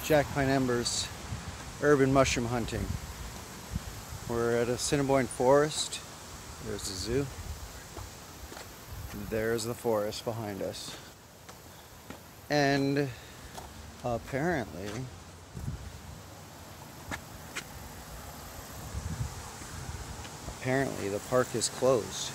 JackPineEmbers urban mushroom hunting. We're at a Assiniboine forest. There's the zoo. There's the forest behind us. And apparently the park is closed.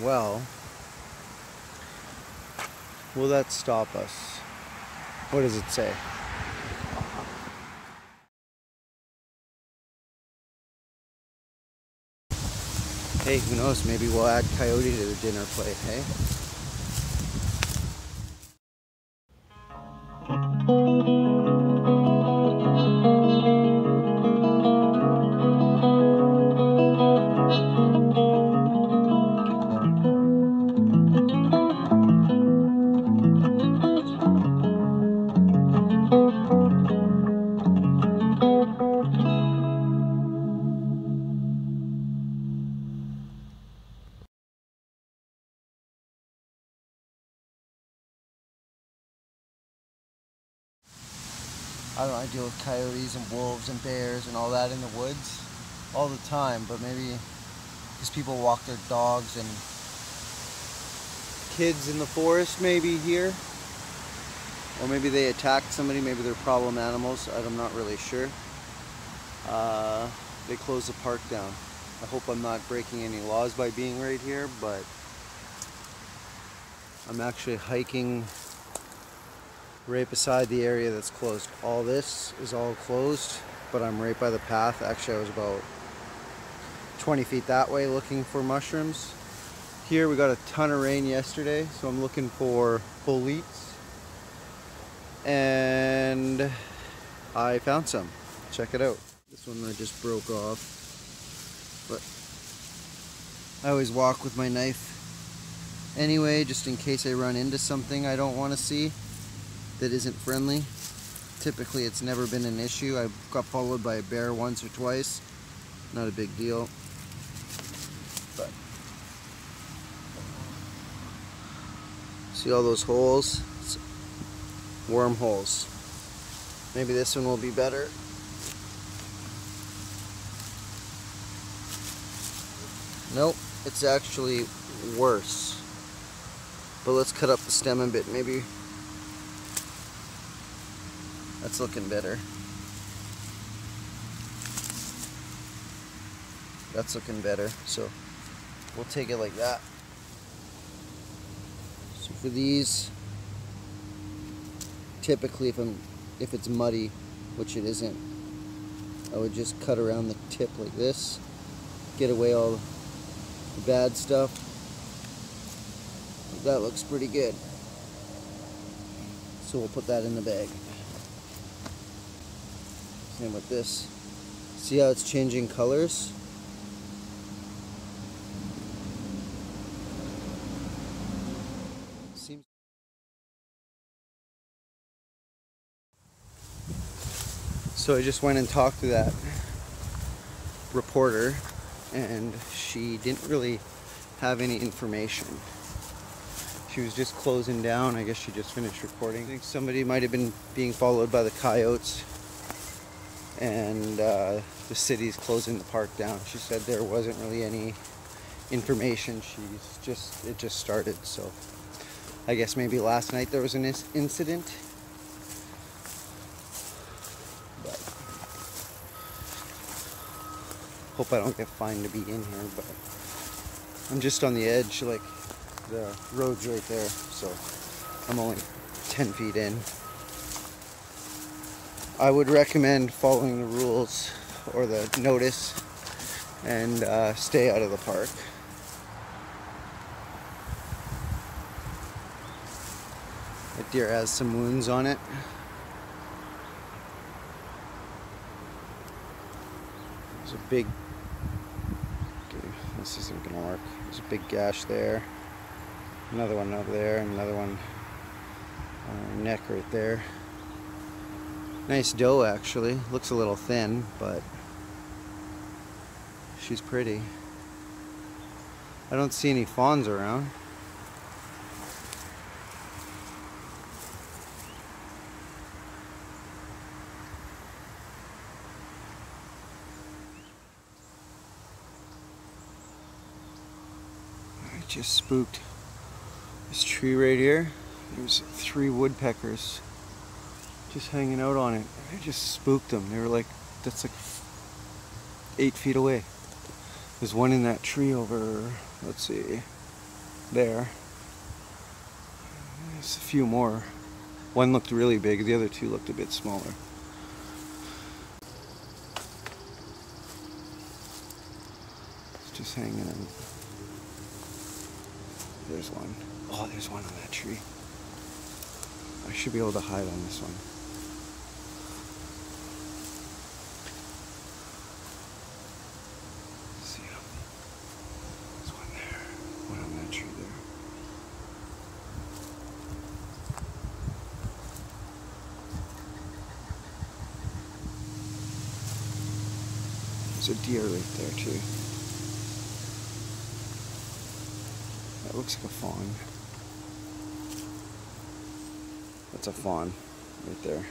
Well, will that stop us? What does it say? Hey, who knows? Maybe we'll add coyote to the dinner plate, hey? I don't know, I deal with coyotes and wolves and bears and all that in the woods all the time, but maybe because people walk their dogs and kids in the forest maybe here, or maybe they attacked somebody, maybe they're problem animals, I'm not really sure. They closed the park down. I hope I'm not breaking any laws by being right here, but I'm actually hiking right beside the area that's closed. All this is all closed, but I'm right by the path. Actually, I was about 20 feet that way looking for mushrooms. Here we got a ton of rain yesterday, so I'm looking for boletes, and I found some. Check it out. This one I just broke off, but I always walk with my knife anyway, just in case I run into something I don't want to see that isn't friendly. Typically it's never been an issue. I got followed by a bear once or twice. Not a big deal. But see all those holes? It's wormholes. Maybe this one will be better. Nope, it's actually worse. But let's cut up the stem a bit. Maybe that's looking better. That's looking better. So we'll take it like that. So for these, typically if it's muddy, which it isn't, I would just cut around the tip like this, get away all the bad stuff. That looks pretty good. So we'll put that in the bag. Same with this. See how it's changing colors? So I just went and talked to that reporter, and she didn't really have any information. She was just closing down. I guess she just finished recording. I think somebody might have been being followed by the coyotes, and the city's closing the park down. She said there wasn't really any information. It just started, so I guess maybe last night there was an incident. But hope I don't get fined to be in here, but I'm just on the edge, like the road's right there, so I'm only 10 feet in. I would recommend following the rules or the notice and stay out of the park. That deer has some wounds on it. There's a big, okay, this isn't gonna work. There's a big gash there. Another one over there, and another one on her neck right there. Nice doe, actually. Looks a little thin, but she's pretty. I don't see any fawns around. just spooked this tree right here. There's 3 woodpeckers just hanging out on it. I just spooked them. They were like, that's like 8 feet away. There's one in that tree over, let's see, there. There's a few more. One looked really big, the other 2 looked a bit smaller. It's just hanging in. There's one. Oh, there's one on that tree. I should be able to hide on this one. See him? There's one there. One on that tree there. There's a deer right there too. That looks like a fawn. That's a fawn right there.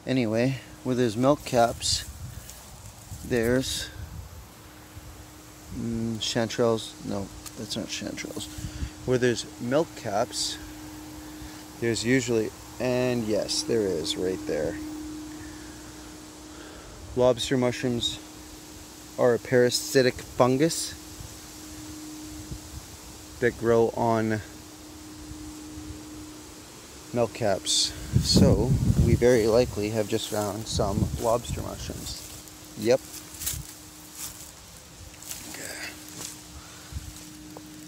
Anyway, where there's milk caps, there's chanterelles. No, that's not chanterelles. Where there's milk caps, there's usually, and yes, there is right there. Lobster mushrooms are a parasitic fungus that grow on milk caps. So we very likely have just found some lobster mushrooms. Yep.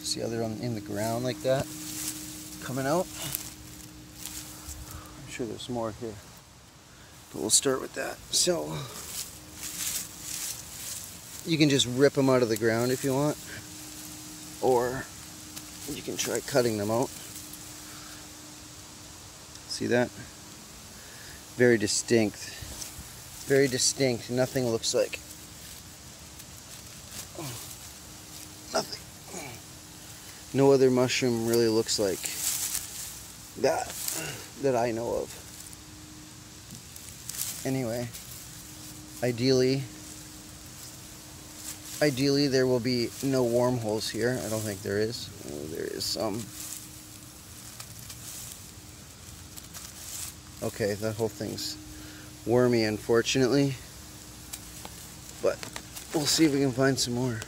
See how they're in the ground like that, coming out? I'm sure there's more here, but we'll start with that. So you can just rip them out of the ground if you want, or you can try cutting them out. See that? Very distinct. Very distinct. Nothing looks like. Nothing. No other mushroom really looks like that I know of. Anyway, ideally there will be no wormholes here. I don't think there is. Oh, there is some. Okay, that whole thing's wormy, unfortunately, but we'll see if we can find some more.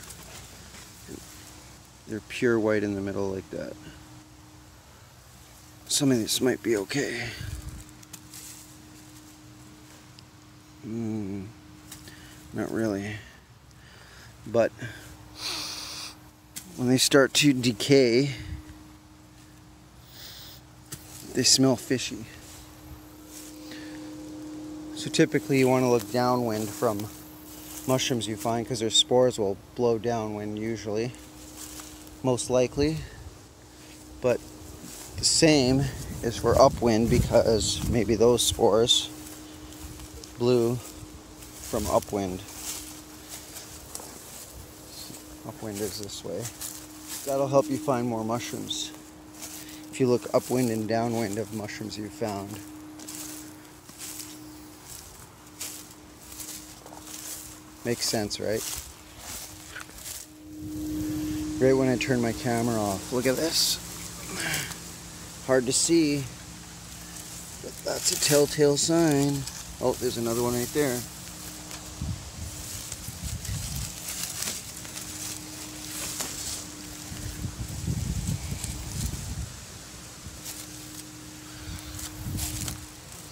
They're pure white in the middle like that. Some of this might be okay. Not really. But when they start to decay, they smell fishy. So typically you want to look downwind from mushrooms you find, because their spores will blow downwind usually, most likely. But the same is for upwind, because maybe those spores blew from upwind. Upwind is this way. That'll help you find more mushrooms if you look upwind and downwind of mushrooms you've found. Makes sense, right? Right when I turn my camera off. Look at this. Hard to see, but that's a telltale sign. Oh, there's another one right there.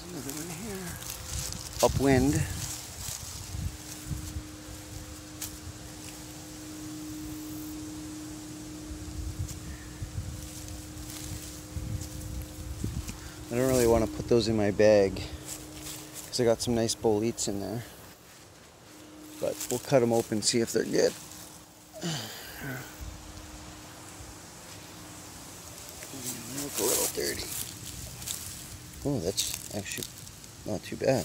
There's another one here. Upwind. I don't really want to put those in my bag because I got some nice boletes in there, but we'll cut them open and see if they're good. dirty. Oh, that's actually not too bad.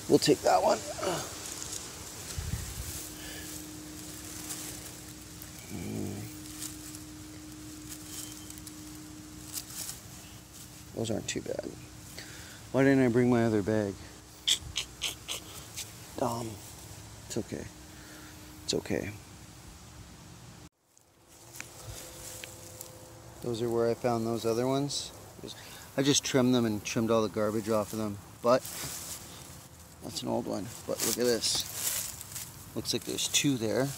We'll take that one. Those aren't too bad. Why didn't I bring my other bag? It's okay. It's okay. Those are where I found those other ones. I just trimmed them and trimmed all the garbage off of them. But that's an old one. But look at this. Looks like there's two there.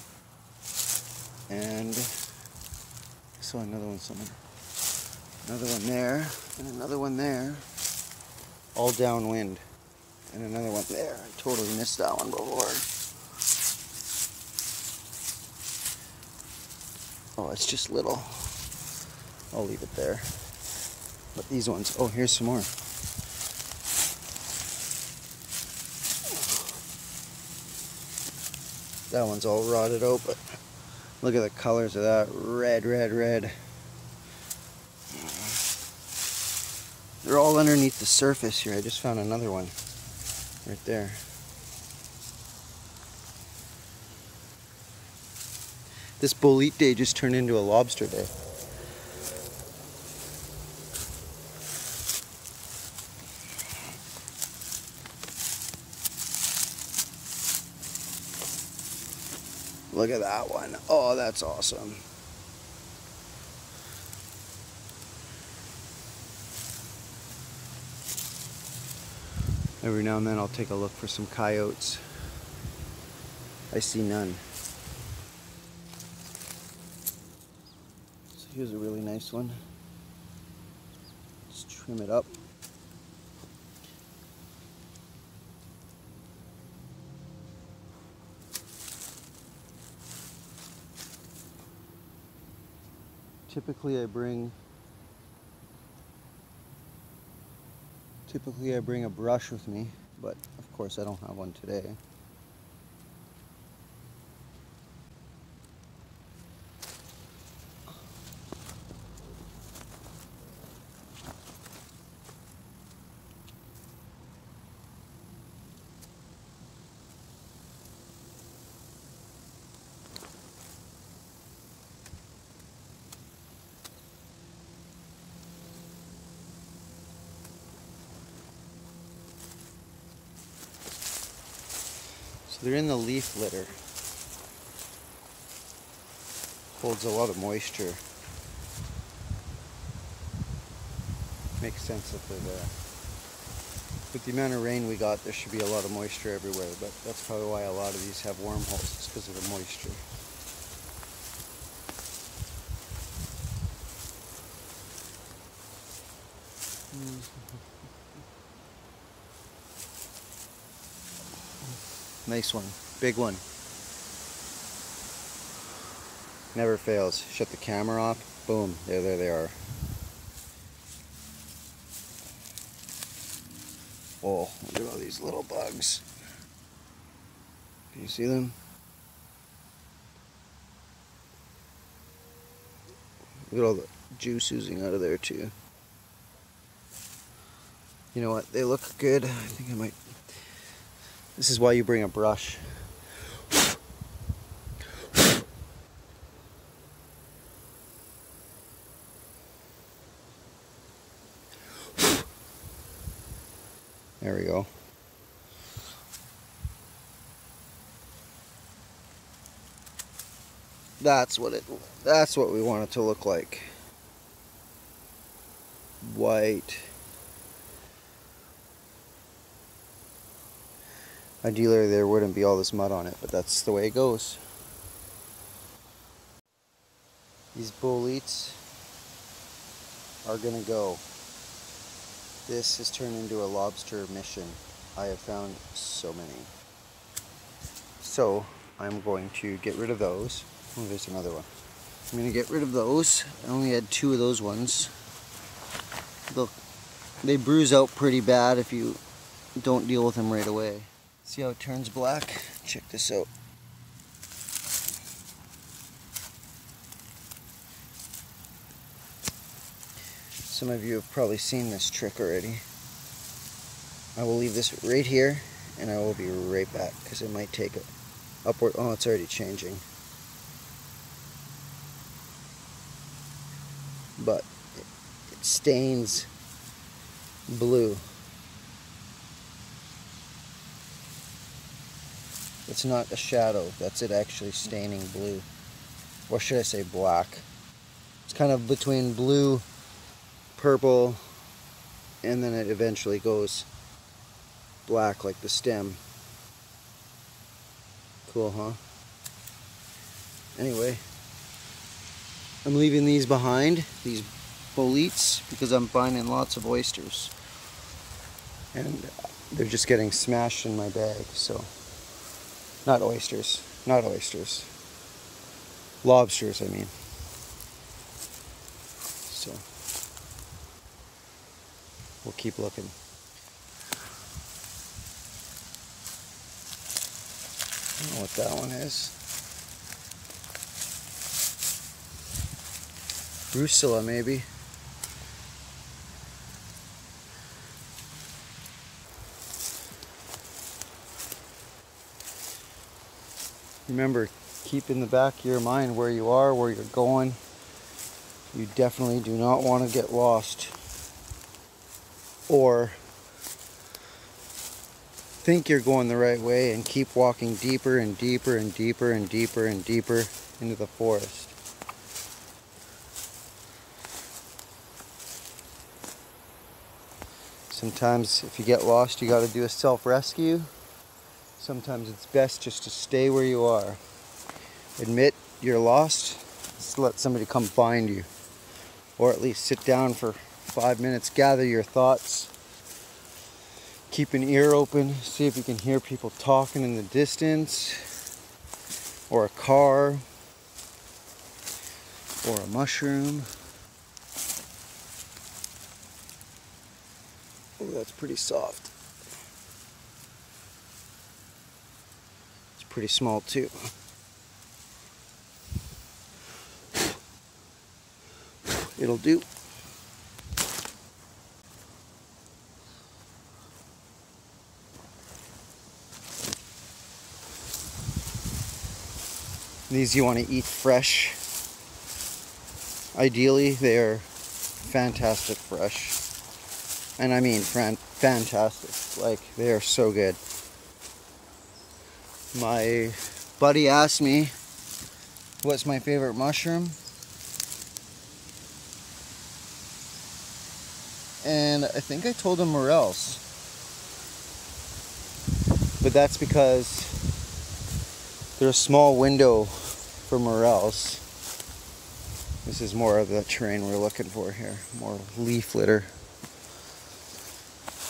And I saw another one somewhere. Another one there. And another one there. All downwind. And another one there. I totally missed that one before. Oh, it's just little. I'll leave it there. But these ones, oh, here's some more. That one's all rotted out, but look at the colors of that. Red, red, red. They're all underneath the surface here. I just found another one right there. This bolete day just turned into a lobster day. Look at that one. Oh, that's awesome. Every now and then I'll take a look for some coyotes. I see none. So here's a really nice one. Just trim it up. Typically I bring a brush with me, but of course I don't have one today. So they're in the leaf litter. Holds a lot of moisture. Makes sense that they're there. With the amount of rain we got, there should be a lot of moisture everywhere, but that's probably why a lot of these have wormholes. It's because of the moisture. Nice one. Big one. Never fails. Shut the camera off. Boom. There they are. Oh, look at all these little bugs. Can you see them? Look at all the juice oozing out of there too. You know what? They look good. I think I might... This is why you bring a brush. There we go. That's what we want it to look like. White. Ideally there wouldn't be all this mud on it, but that's the way it goes. These boletes are gonna go. This has turned into a lobster mission. I have found so many. So I'm going to get rid of those. Oh, there's another one. I'm going to get rid of those. I only had 2 of those ones. Look, they bruise out pretty bad if you don't deal with them right away. See how it turns black? Check this out. Some of you have probably seen this trick already. I will leave this right here and I will be right back because it might take it upward. Oh, it's already changing. But it stains blue. It's not a shadow, that's it actually staining blue. Or should I say black? It's kind of between blue, purple, and then it eventually goes black like the stem. Cool, huh? Anyway, I'm leaving these behind, these boletes, because I'm finding lots of oysters. And they're just getting smashed in my bag, so. Not oysters, not oysters. Lobsters, I mean. So, we'll keep looking. I don't know what that one is. Rusula, maybe. Remember, keep in the back of your mind where you are, where you're going. You definitely do not want to get lost. Or think you're going the right way and keep walking deeper and deeper and deeper and deeper and deeper into the forest. Sometimes if you get lost, you got to do a self-rescue. Sometimes it's best just to stay where you are. Admit you're lost, just let somebody come find you. Or at least sit down for 5 minutes, gather your thoughts. Keep an ear open, see if you can hear people talking in the distance. Or a car. Or a mushroom. Oh, that's pretty soft. Pretty small too. It'll do. These you want to eat fresh. Ideally, they are fantastic fresh. And I mean fantastic. Like, they are so good. My buddy asked me what's my favorite mushroom, and I think I told him morels, but that's because there's a small window for morels. This is more of the terrain we're looking for here, more leaf litter.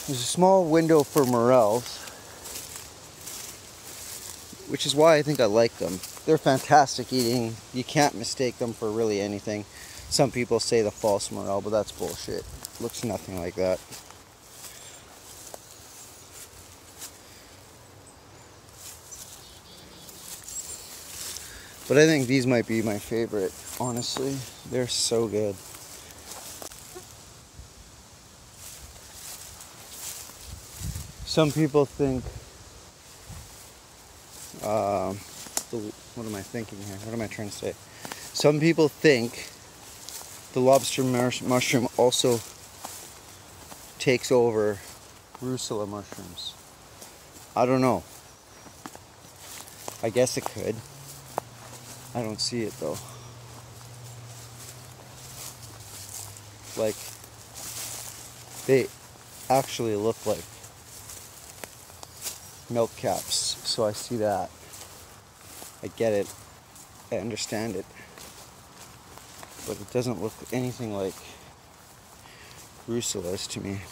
There's a small window for morels, which is why I think I like them. They're fantastic eating. You can't mistake them for really anything. Some people say the false morel, but that's bullshit. Looks nothing like that. But I think these might be my favorite, honestly. They're so good. Some people think what am I thinking here? What am I trying to say? Some people think the lobster mushroom also takes over Rusula mushrooms. I don't know. I guess it could. I don't see it though. Like, they actually look like milk caps, so I see that. I get it. I understand it. But it doesn't look anything like Rusulas to me.